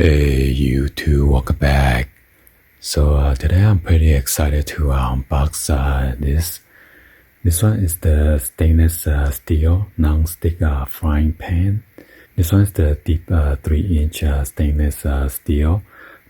Hey, you two, welcome back. So today I'm pretty excited to unbox this. This one is the stainless steel non-stick frying pan. This one is the deep 3-inch stainless steel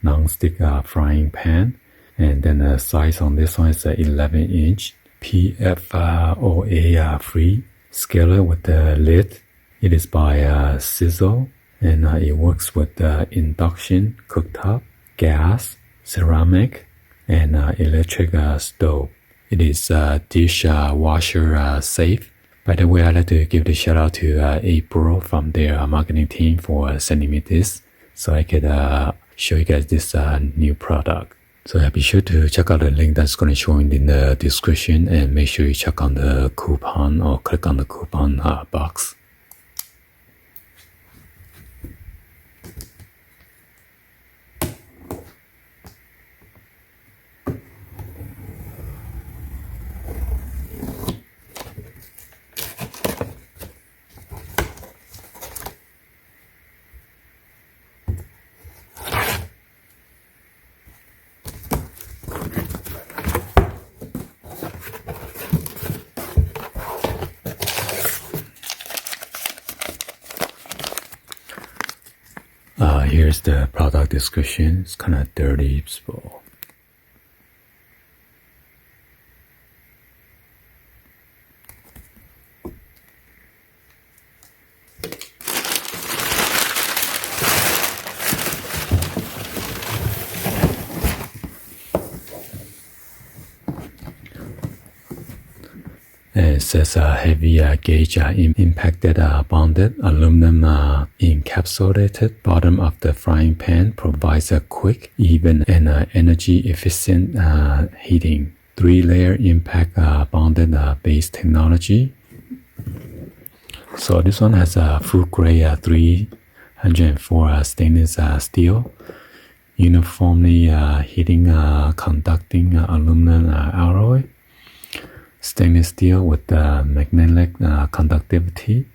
non-stick frying pan. And then the size on this one is 11-inch PFOA free skillet with the lid. It is by Cizzle. And it works with induction cooktop, gas, ceramic, and electric stove. It is dishwasher safe. By the way, I'd like to give the shout out to April from their marketing team for sending me this, so I could show you guys this new product. So be sure to check out the link that's going to show in the description, and make sure you check on the coupon or click on the coupon box. Here's the product description. It's kind of dirty, so it says heavy gauge impacted bonded aluminum encapsulated bottom of the frying pan provides a quick, even, and energy efficient heating. 3-layer impact bonded base technology. So this one has a food grade 304 stainless steel, uniformly heating conducting aluminum alloy. Stainless steel with magnetic conductivity.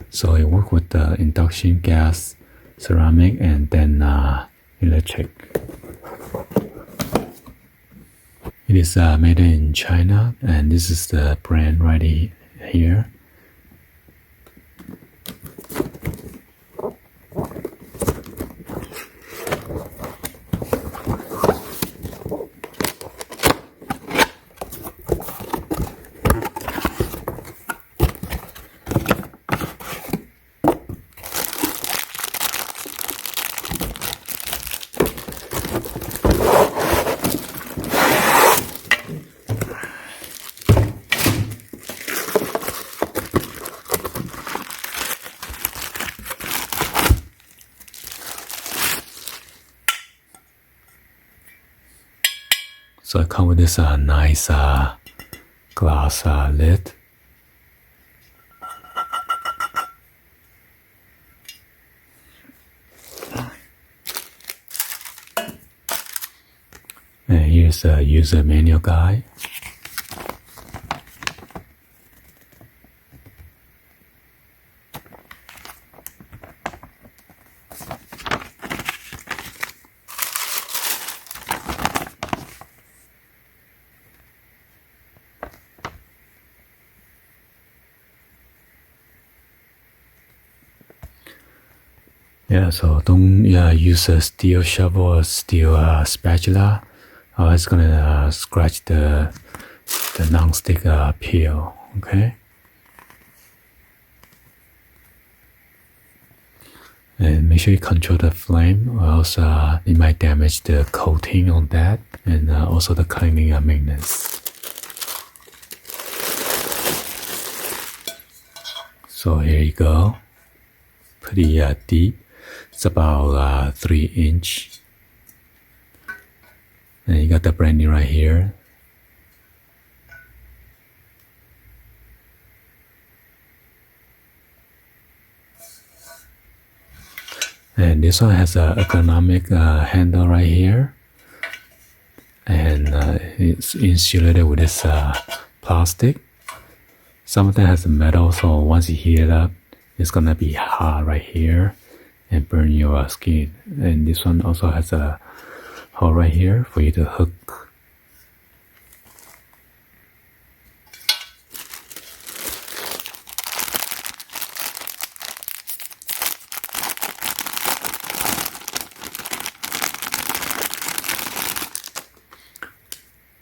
So it works with induction, gas, ceramic, and then electric. It is made in China, and this is the brand right here. So I come with this nice glass lid. And here's a user manual guide. Yeah, so don't use a steel shovel or steel spatula. It's gonna scratch the non-stick peel. Okay. And make sure you control the flame, or else it might damage the coating on that, and also the cleaning maintenance. So here you go. Pretty deep. It's about 3-inch. And you got the branding right here. And this one has an ergonomic handle right here. And it's insulated with this plastic. Some of them has metal, so once you heat it up, it's gonna be hot right here. and burn your skin. And this one also has a hole right here for you to hook.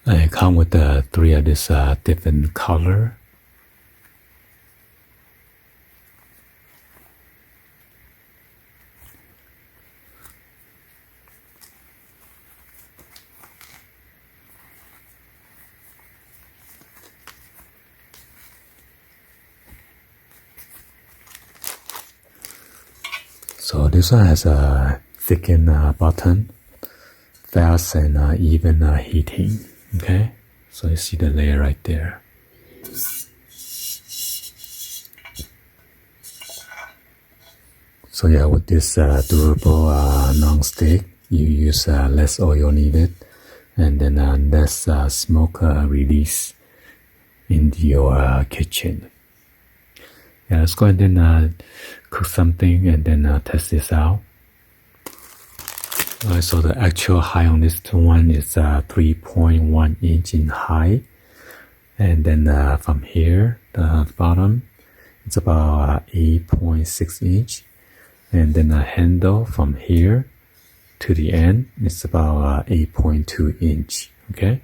It comes with 3 of this different color. So this one has a thickened button, fast and even heating. Okay, so you see the layer right there. So yeah, with this durable non-stick, you use less oil needed, and then less smoke release in your kitchen. Yeah, let's go ahead and cook something and then test this out. Alright, so the actual height on this one is 3.1 inch in height, and then from here, the bottom, it's about 8.6 inch, and then the handle from here to the end, it's about 8.2 inch. Okay.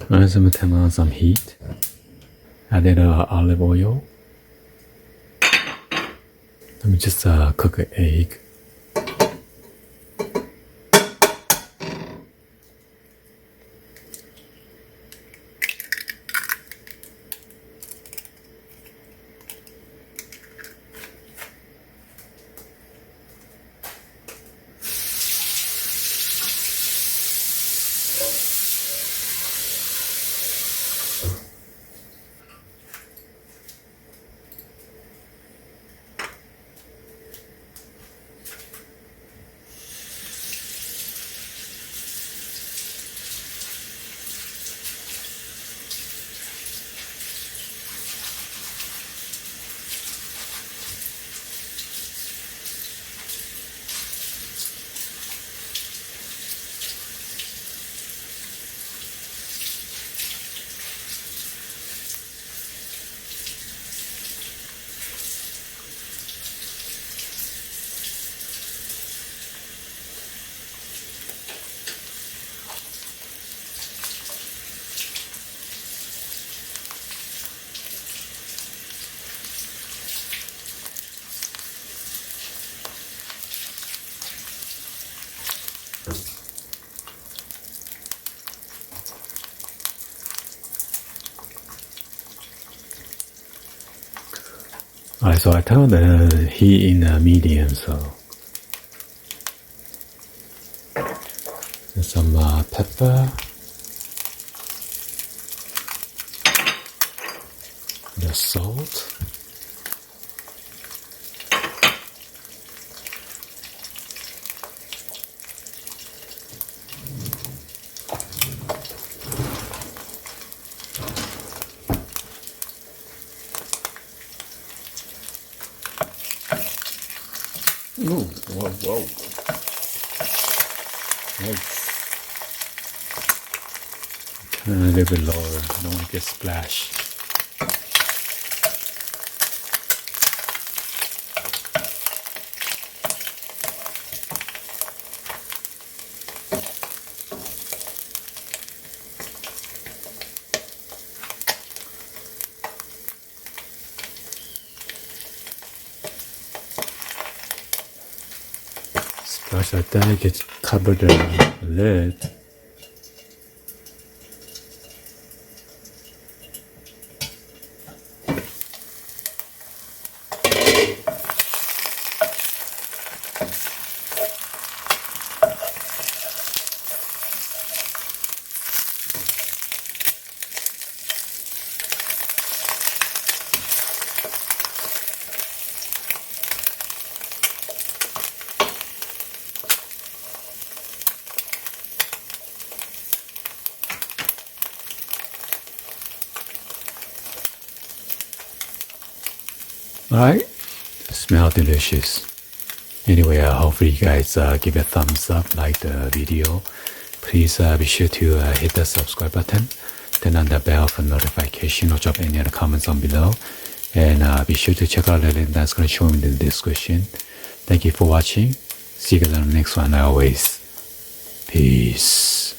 Alright, so I'm gonna turn on some heat. Added olive oil. Let me just cook an egg. Alright, so I turned the heat in medium, so and some pepper, the salt, ooh, whoa. Nice. Turn a little bit lower, don't want to get splashed. Splash like that, you can cover the lid. Alright, smell delicious. Anyway, hopefully you guys give a thumbs up, like the video. Please be sure to hit the subscribe button, turn on the bell for notification, or drop any other comments on below. And be sure to check out the link that's going to show in the description. Thank you for watching. See you guys on the next one. Always, peace.